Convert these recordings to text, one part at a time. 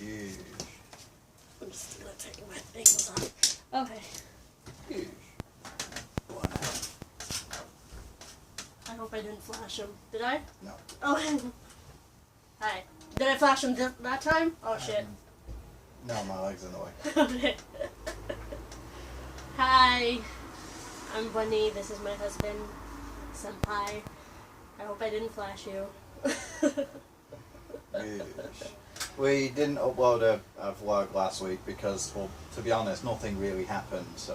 Huge. I'm just gonna take my things off. Okay. Huge. I hope I didn't flash him. Did I? No. Okay. Hi. Did I flash him that time? Oh shit. No, my leg's in the way. Okay. Hi. I'm Bunny. This is my husband, Senpai. I hope I didn't flash you. Huge. We didn't upload a vlog last week because, well, to be honest, nothing really happened, so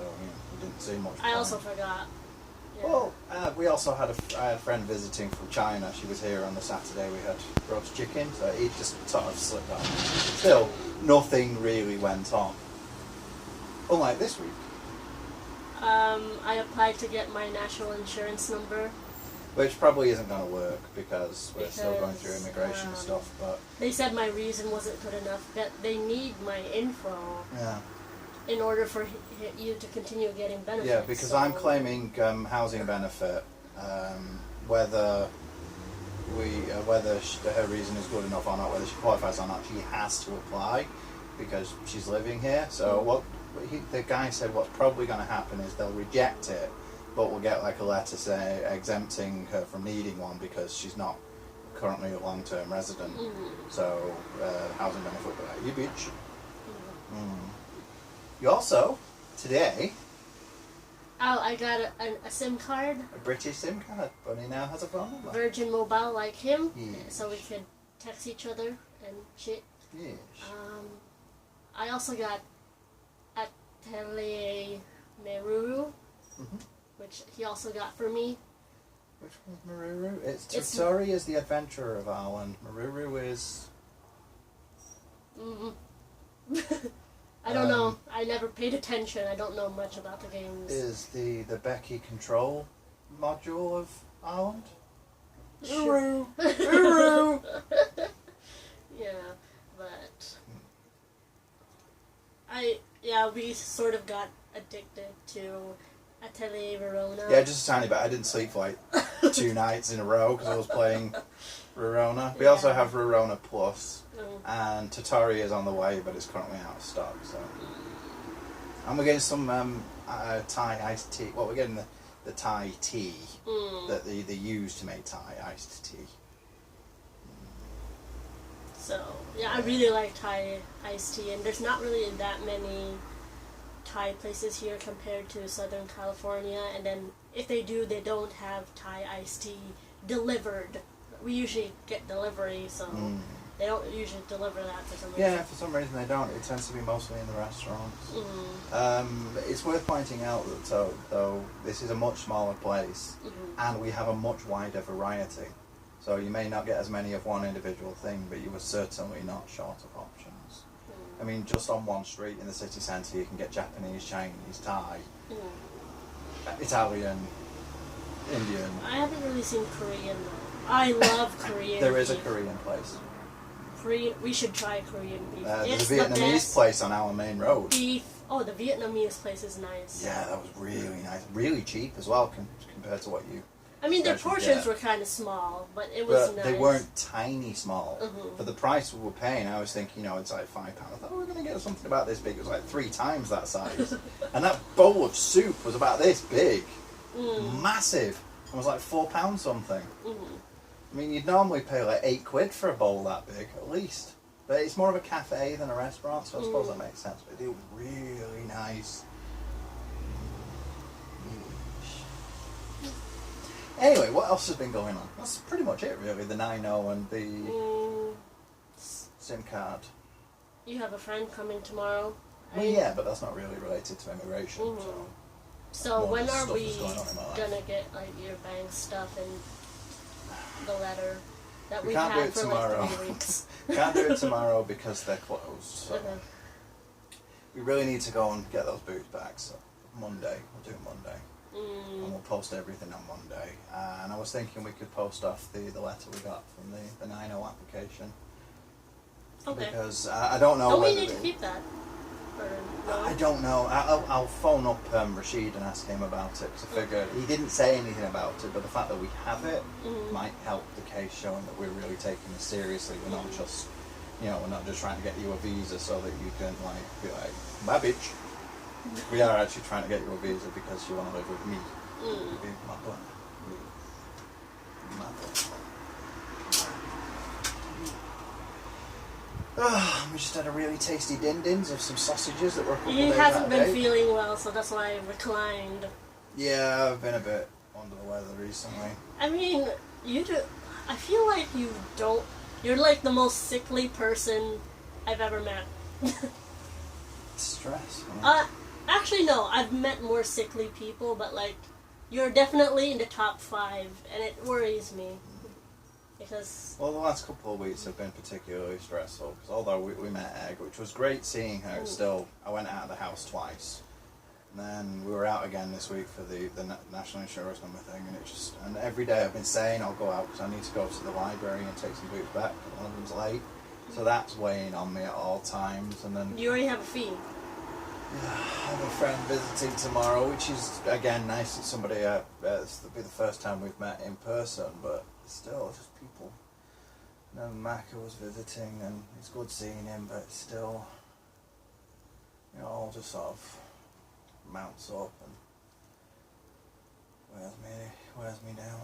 we didn't see much. I also forgot. Yeah. Well, we also had I had a friend visiting from China. She was here on the Saturday. We had roast chicken, so it just sort of slipped on. Still, nothing really went on. Unlike this week. I applied to get my national insurance number. Which probably isn't going to work because we're still going through immigration stuff, but... They said my reason wasn't good enough, that they need my info in order for you to continue getting benefits. Yeah, because I'm claiming housing benefit, whether her reason is good enough or not, whether she qualifies or not, she has to apply because she's living here. So the guy said what's probably going to happen is they'll reject it, but we'll get like a letter say exempting her from needing one because she's not currently a long-term resident. So housing benefit will be like, you bitch. You also, today... Oh, I got a SIM card. A British SIM card. Bunny now has a phone number. Virgin Mobile like him. Yes. So we could text each other and shit. Yes. I also got Atelier Meruru, which he also got for me. Which one's Maruru? It's Tori is the adventurer of Ireland. Maruru is... I don't know. I never paid attention. I don't know much about the games. Is the Becky control module of Ireland? Sure. Uru! Yeah, but we sort of got addicted to Atelier Verona. Yeah, just a tiny bit. I didn't sleep for like 2 nights in a row because I was playing Verona. We also have Verona Plus, and Tatori is on the way, but it's currently out of stock. So, and we're getting some Thai iced tea. Well, we're getting the Thai tea that they use to make Thai iced tea. So yeah, I really like Thai iced tea, and there's not really that many Thai places here compared to Southern California. And then if they do, they don't have Thai iced tea delivered. We usually get delivery, so they don't usually deliver that for some reason. Yeah, for some reason they don't. It tends to be mostly in the restaurants. It's worth pointing out that though this is a much smaller place, and we have a much wider variety. So you may not get as many of one individual thing, but you are certainly not short of options. I mean, just on one street in the city centre, you can get Japanese, Chinese, Thai, Italian, Indian. I haven't really seen Korean though. I love Korean. There is a beef. Korean place. We should try Korean beef. There's a Vietnamese place on our main road. Beef. Oh, the Vietnamese place is nice. Yeah, that was really nice. Really cheap as well compared to what you... I mean, their portions were kind of small, but it was nice. They weren't tiny small. For the price we were paying, I was thinking, it's like £5. I thought, we're going to get something about this big. It was like 3 times that size. And that bowl of soup was about this big. Massive. It was like £4 something. I mean, you'd normally pay like £8 for a bowl that big, at least. But it's more of a cafe than a restaurant, so I suppose that makes sense. But it was really nice. Anyway, what else has been going on? That's pretty much it, really. The 9.0 and the SIM card. You have a friend coming tomorrow. Well, yeah, but that's not really related to immigration. So when are we gonna get like your bank stuff and the letter that we can't do had it for tomorrow. like 3 weeks? Can't do it tomorrow because they're closed. So we really need to go and get those boots back. So Monday, we'll do it Monday. And we'll post everything on Monday. And I was thinking we could post off the letter we got from the 9.0 application. Okay. Because I don't know Don't whether... we need to keep that? Or no? I don't know. I'll phone up Rashid and ask him about it, because I figured he didn't say anything about it, but the fact that we have it might help the case, showing that we're really taking this seriously. We're not just You know, we're not just trying to get you a visa so that you can like be like, bye bitch. We are actually trying to get you a visa because you want to live with me. Be my butt. My butt. We just had a really tasty din-dins of some sausages that were a couple He days hasn't out been of date. feeling well, so that's why I reclined. Yeah, I've been a bit under the weather recently. I mean, I feel like you don't. You're like the most sickly person I've ever met. Stress. Yeah. Actually, no. I've met more sickly people, but like, you're definitely in the top 5, and it worries me because. Well, the last couple of weeks have been particularly stressful because although we met Egg, which was great seeing her, still I went out of the house twice. And then we were out again this week for the national insurance number thing, and every day I've been saying I'll go out because I need to go to the library and take some books back. And one of them's late, so that's weighing on me at all times. And then You already have a fee. I have a friend visiting tomorrow, which is again nice. It's somebody. This will be the first time we've met in person, but still, just people. And then Maka was visiting, and it's good seeing him, but still, you know, all just sort of mounts up and wears me down.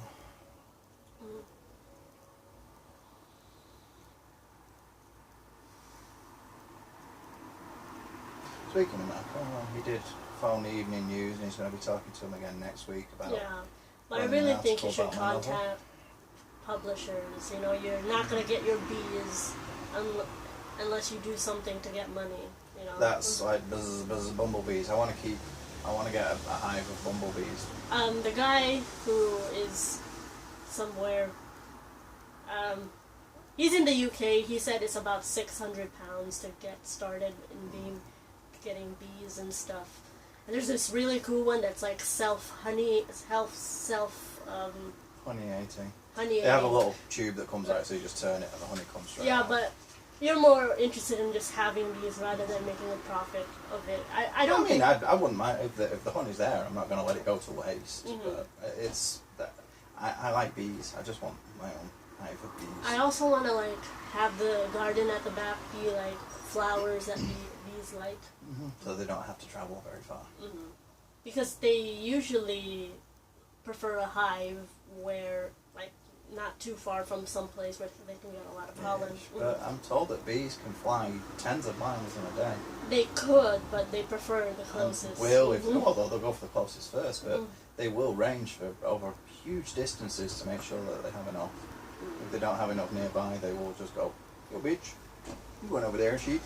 Speaking of Maka, he did phone the evening news, and he's going to be talking to him again next week about. Yeah, but I running really an think you article should about my novel. contact publishers. You know, you're not gonna get your bees unless you do something to get money. You know. That's like buzz bumblebees. I want to get a hive of bumblebees. The guy who is somewhere, he's in the UK. He said it's about £600 to get started in getting bees and stuff. And there's this really cool one that's like honey Honey-ating. Honey. They have a little tube that comes out, so you just turn it and the honey comes straight out. But you're more interested in just having bees rather than making a profit of it. I don't think... I wouldn't mind if the honey's there. I'm not going to let it go to waste. But I like bees. I just want my own hive of bees. I also want to like have the garden at the back be like flowers that bees like. So they don't have to travel very far. Because they usually prefer a hive where, like, not too far from some place where they can get a lot of pollen. But I'm told that bees can fly tens of miles in a day. They could, but they prefer the closest. They'll go for the closest first, but they will range for over huge distances to make sure that they have enough. If they don't have enough nearby, they will just go, yo bitch, you went over there and sheep.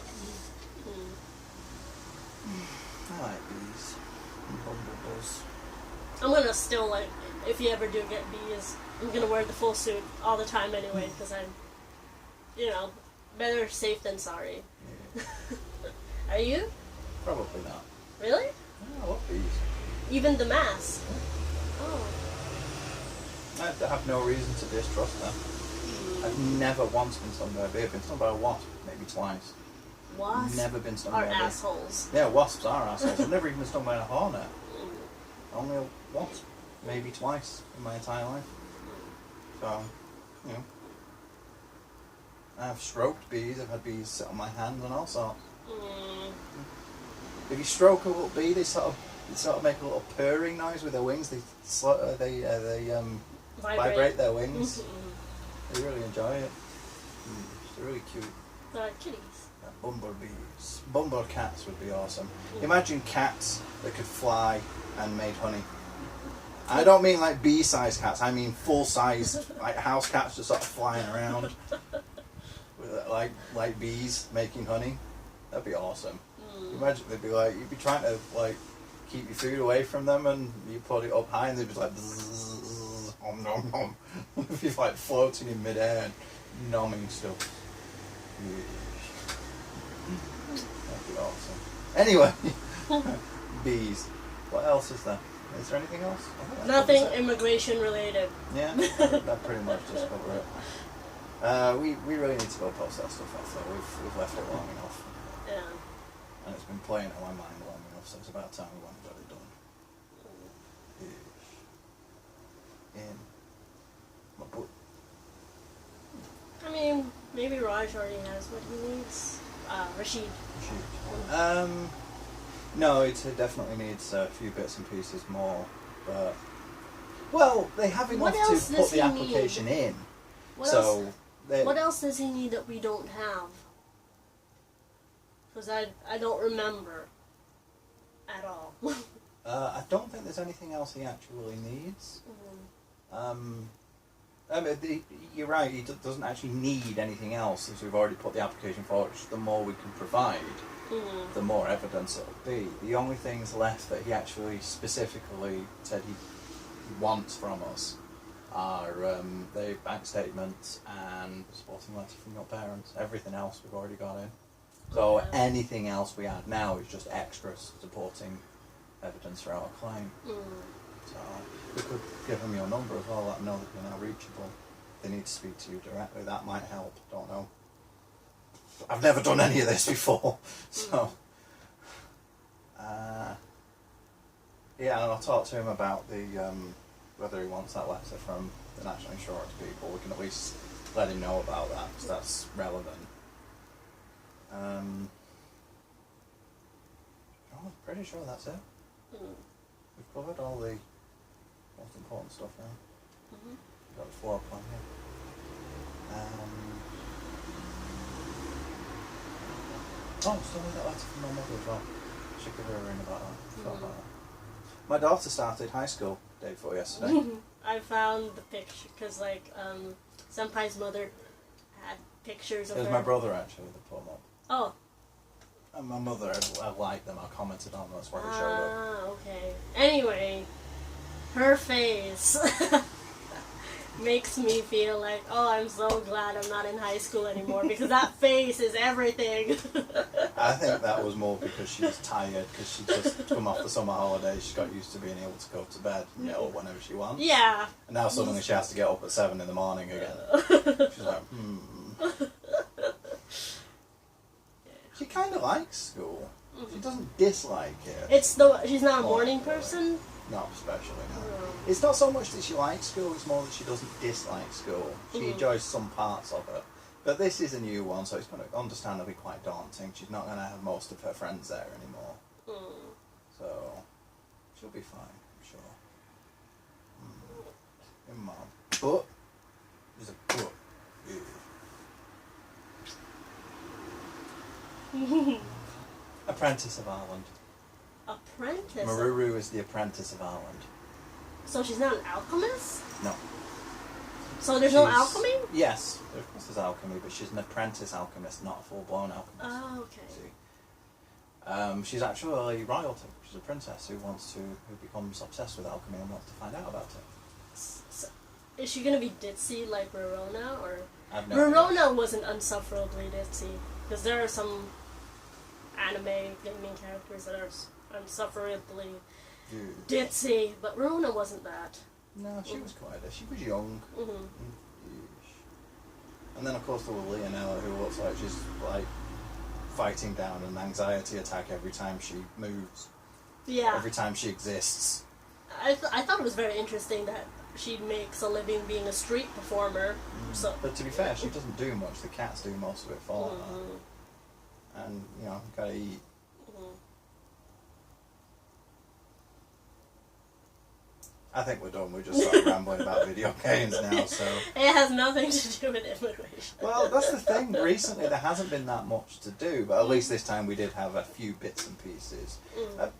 I like bees. Bumblebees. I'm gonna still, like, if you ever do get bees, I'm gonna wear the full suit all the time anyway, because I'm, you know, better safe than sorry. Yeah. Are you? Probably not. Really? I love bees. Even the mask? Oh. I have no reason to distrust them. I've never once been stung by a bee. I've been stung by a wasp, maybe twice. Wasps Never been stung are by a bee. assholes. Yeah, wasps are assholes. I've never even been stung by a hornet. Only a wasp, maybe twice in my entire life. So, you know. I've stroked bees. I've had bees sit on my hands and all sorts. If you stroke a little bee, they sort of make a little purring noise with their wings. They vibrate their wings. They really enjoy it. They're really cute. They're kitties. Bumblebees. Bumblecats would be awesome. Imagine cats that could fly and made honey. I don't mean like bee-sized cats. I mean full-sized, like house cats just sort of flying around with like bees making honey. That'd be awesome. Imagine they'd be like, you'd be trying to like keep your food away from them, and you put it up high, and they'd be like, bzzz, om nom nom. If you're like floating in midair and nomming stuff. That'd be awesome. Anyway, bees. What else is there? Is there anything else? Nothing immigration related. Yeah, that pretty much just cover it. We really need to go post that stuff off though. We've left it long enough. Yeah. And it's been playing on my mind long enough, so it's about time we went and got it done. In my book. I mean, maybe Raj already has what he needs. Rashid. No, it definitely needs a few bits and pieces more, but... Well, they have enough to put the application in. What else does he need that we don't have? Because I don't remember at all. I don't think there's anything else he actually needs. You're right, he doesn't actually need anything else since we've already put the application forward. The more we can provide, the more evidence it'll be. The only things left that he actually specifically said he wants from us are the bank statements and the supporting letter from your parents. Everything else we've already got in. So anything else we add now is just extra supporting evidence for our claim. So we could give them your number as well, let them know that you're now reachable. If they need to speak to you directly, that might help. Don't know. I've never done any of this before, so yeah, and I'll talk to him about the whether he wants that letter from the National Insurance people. We can at least let him know about that because that's relevant. I'm pretty sure that's it. We've covered all the most important stuff now. We've got the floor plan here. Still need that letter from my mother as well. Should give her a ring about that. Forgot about that. My daughter started high school day before yesterday. I found the picture because, Senpai's mother had pictures of her. It was my brother actually that put them up. Oh. And my mother, I liked them. I commented on them. That's why they showed up. Ah, okay. Anyway, her face makes me feel like, oh, I'm so glad I'm not in high school anymore because that face is everything. I think that was more because she was tired because she just come off the summer holidays. She got used to being able to go to bed, whenever she wants. Yeah. And now suddenly she has to get up at 7 in the morning again. She's like, She kind of likes school. She doesn't dislike it. She's not a morning person? Not especially, no. It's not so much that she likes school, it's more that she doesn't dislike school. She enjoys some parts of it. But this is a new one, so it's going to understandably quite daunting. She's not going to have most of her friends there anymore. So, she'll be fine, I'm sure. Mom. But, there's a but. Apprentice of Ireland. Apprentice? Maruru is the apprentice of Ireland. So she's not an alchemist? No. So there's no alchemy? Yes, of course there's alchemy, but she's an apprentice alchemist, not a full-blown alchemist. Oh, okay. See? She's actually royalty. She's a princess who becomes obsessed with alchemy and wants to find out about it. So, is she going to be ditzy like Rorona, or? Rorona wasn't unsufferably ditzy, because there are some anime gaming characters that are unsufferably ditzy, but Rorona wasn't that. No, she was quite. She was young. And then of course there was Leonella, who looks like she's fighting down an anxiety attack every time she moves. Yeah. Every time she exists. I thought it was very interesting that she makes a living being a street performer. But to be fair, she doesn't do much. The cats do most of it for her. And, gotta eat. I think we're done. We're just rambling about video games now, so... It has nothing to do with immigration. Well, that's the thing. Recently there hasn't been that much to do, but at least this time we did have a few bits and pieces.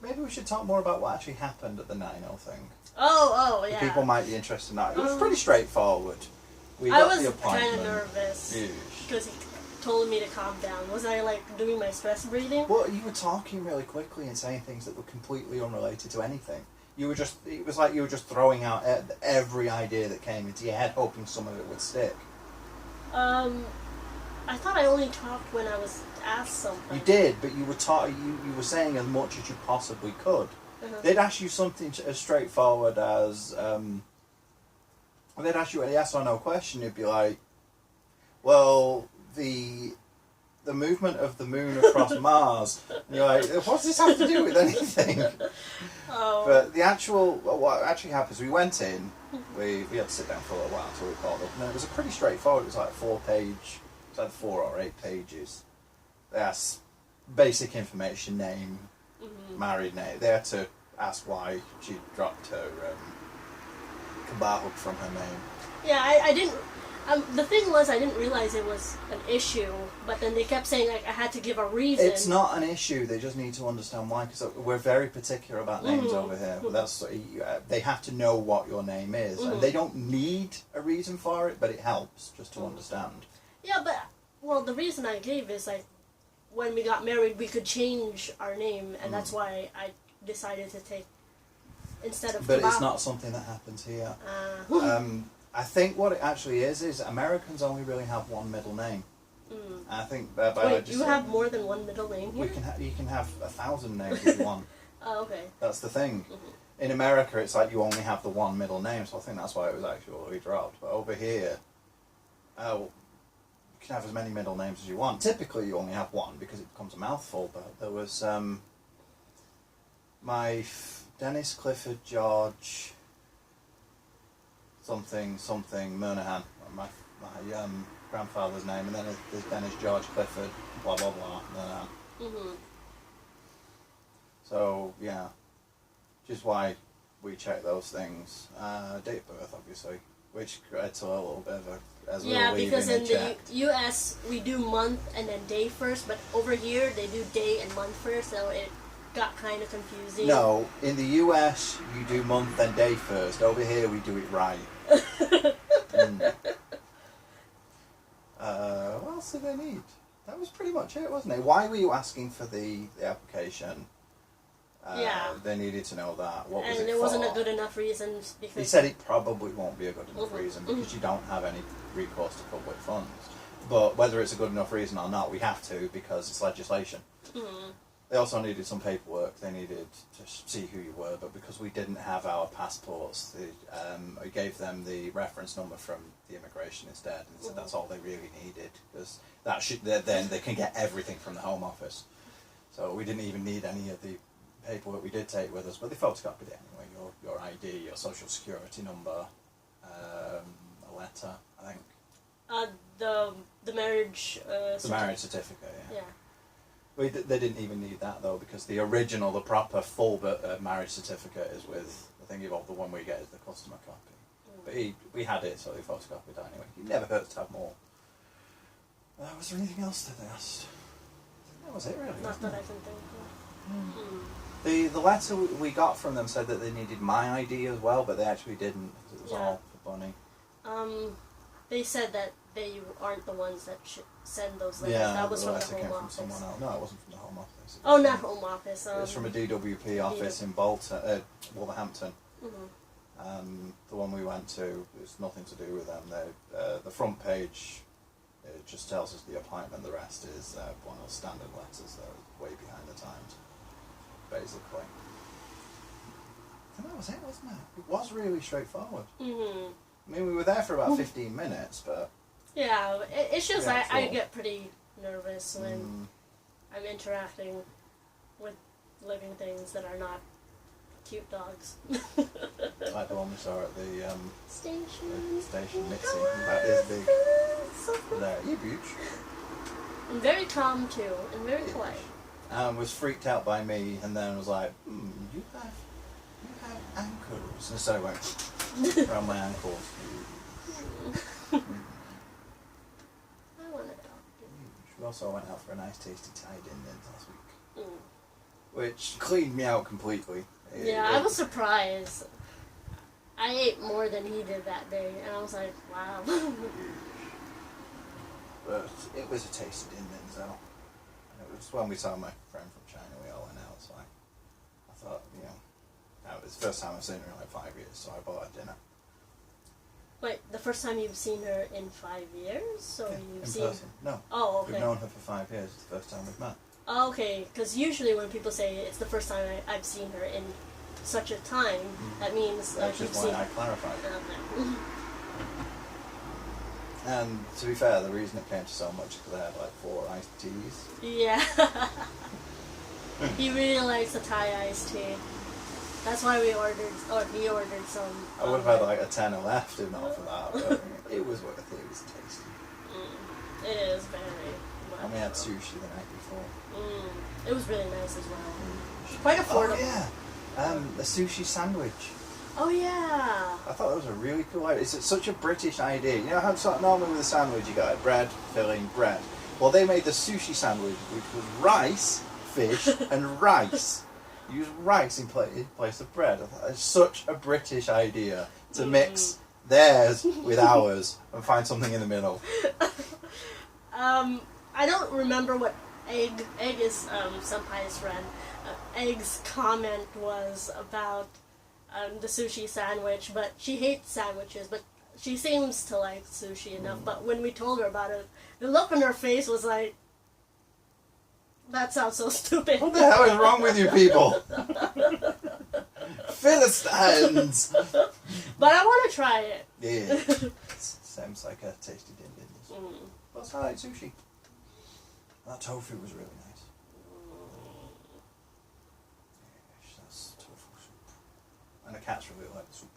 Maybe we should talk more about what actually happened at the 9-0 thing. Oh, yeah. People might be interested in that. It was pretty straightforward. I was kind of nervous because he told me to calm down. Was I doing my stress breathing? Well, you were talking really quickly and saying things that were completely unrelated to anything. It was like you were just throwing out every idea that came into your head, hoping some of it would stick. I thought I only talked when I was asked something. You did, but you were you were saying as much as you possibly could. They'd ask you something as straightforward as, they'd ask you a yes or no question, you'd be like, well, the the movement of the moon across Mars. And you're like, what does this have to do with anything? Oh. But the actual, what actually happens, we went in, we had to sit down for a while until we called up, and it was a pretty straightforward, it was like 4 or 8 pages. They asked basic information, name, married name. They had to ask why she dropped her kebab from her name. Yeah, I didn't. The thing was, I didn't realize it was an issue, but then they kept saying like I had to give a reason. It's not an issue. They just need to understand why, because we're very particular about names over here. That's they have to know what your name is, and they don't need a reason for it, but it helps just to understand. Yeah, but well, the reason I gave is like when we got married, we could change our name, and that's why I decided to take instead of. But kebab. it's not something that happens here. I think what it actually is Americans only really have one middle name. I think Wait, you have more than one middle name here? You can have 1,000 names if you want. Oh, okay. That's the thing. In America, it's like you only have the one middle name, so I think that's why it was actually dropped. But over here, you can have as many middle names as you want. Typically, you only have one because it becomes a mouthful. But there was Dennis, Clifford, George, something Murnahan, my grandfather's name, and then there's Dennis, George, Clifford, blah blah blah, Murnahan. So yeah, which is why we check those things. Date of birth, obviously, which creates a little bit of a because in the U.S. we do month and then day first, but over here they do day and month first, so it got kind of confusing. No, in the US you do month and day first. Over here we do it right. What else did they need? That was pretty much it, wasn't it? Why were you asking for the application? They needed to know that. What was it for? And it wasn't a good enough reason because... He said it probably won't be a good enough reason because you don't have any recourse to public funds. But whether it's a good enough reason or not, we have to because it's legislation. They also needed some paperwork. They needed to see who you were, but because we didn't have our passports, we gave them the reference number from the immigration instead, and said that's all they really needed, because then they can get everything from the Home Office. So we didn't even need any of the paperwork we did take with us, but they photocopied it anyway. Your ID, your social security number, a letter, I think. The marriage. The marriage certificate. Yeah. They didn't even need that though, because the original, the proper full marriage certificate is with the thing the one we get is the customer copy. But we had it, so they photocopied it anyway. It never hurts to have more. Was there anything else that they asked? That was it, really. Not that I can think of. The letter we got from them said that they needed my ID as well, but they actually didn't, because it was all for Bunny. They said that they aren't the ones that should send those letters. Yeah, that was the from the letter Home came Office. from someone else. No, it wasn't from the Home Office. Oh, not Home Office. It was from a DWP office in Wolverhampton. The one we went to, it's nothing to do with them. The front page, it just tells us the appointment. The rest is one of those standard letters that are way behind the times, basically. And that was it, wasn't it? It was really straightforward. I mean, we were there for about 15 minutes, but... Yeah, it's just I get pretty nervous when I'm interacting with living things that are not cute dogs. Like the one we saw at the station, Mitzi. That is big. There, you beaut. And very calm too, and very quiet. Was freaked out by me, and then was like, you have ankles. And so I went around my ankles. I want a dog. We also went out for a nice tasty Thai dinner last week. Which cleaned me out completely. I was surprised. I ate more than he did that day, and I was like, wow. But it was a tasty dinner, so. And it was when we saw my friend from China, we all went out, so I thought, it was the first time I've seen her in like 5 years, so I bought her dinner. Wait, the first time you've seen her in 5 years? So you've seen person. No. Oh, okay. We've known her for 5 years. It's the first time we've met. Oh, okay, because usually when people say it's the first time I've seen her in such a time, that means that's you've just seen. why I clarified. Okay. And to be fair, the reason it came to so much is because I had like 4 iced teas. Yeah. He really likes a Thai iced tea. That's why he ordered some. I would have had like a tenner left if not for that, but it was worth it. It was tasty. It is very much. And we had sushi the night before. It was really nice as well. Quite affordable. Oh yeah, the sushi sandwich. Oh yeah. I thought that was a really cool idea. It's such a British idea. You know how normally with a sandwich you got bread, filling, bread. Well, they made the sushi sandwich, which was rice, fish, and rice. Use rice in place of bread. I thought it's such a British idea to mix theirs with ours and find something in the middle. I don't remember what Egg is Senpai's friend. Egg's comment was about the sushi sandwich, but she hates sandwiches, but she seems to like sushi enough. But when we told her about it, the look on her face was like, that sounds so stupid. What the hell is wrong with you people? Philistines! But I want to try it. Yeah. Sounds like a tasty din din. Plus, I like sushi. That tofu was really nice. Yes, that's tofu soup. And the cats really like the soup.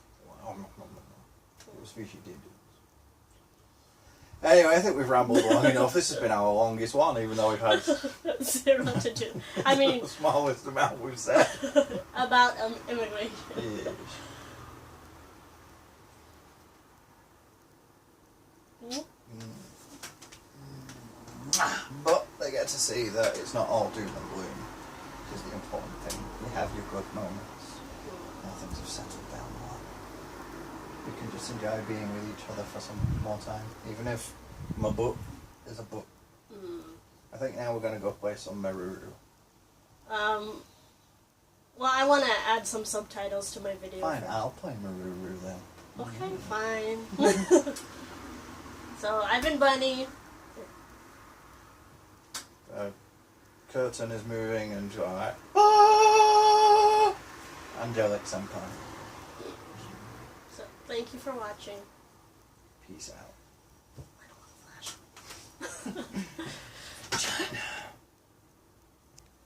It was fishy din din. Anyway, I think we've rambled long enough. This has been our longest one, even though we've had 0 to 2. I mean, the smallest amount we've said about immigration. Yes. But they get to see that it's not all doom and gloom, which is the important thing. You have your good moments. Now things have settled down a lot. We can just enjoy being with each other for some more time, even if my book is a book. I think now we're going to go play some Maruru. Well, I want to add some subtitles to my video. Fine, I'll play Maruru then. Okay, fine. So, I've been Bunny. Curtain is moving and you're like, ah! Angelic Senpai. So, thank you for watching. Peace out.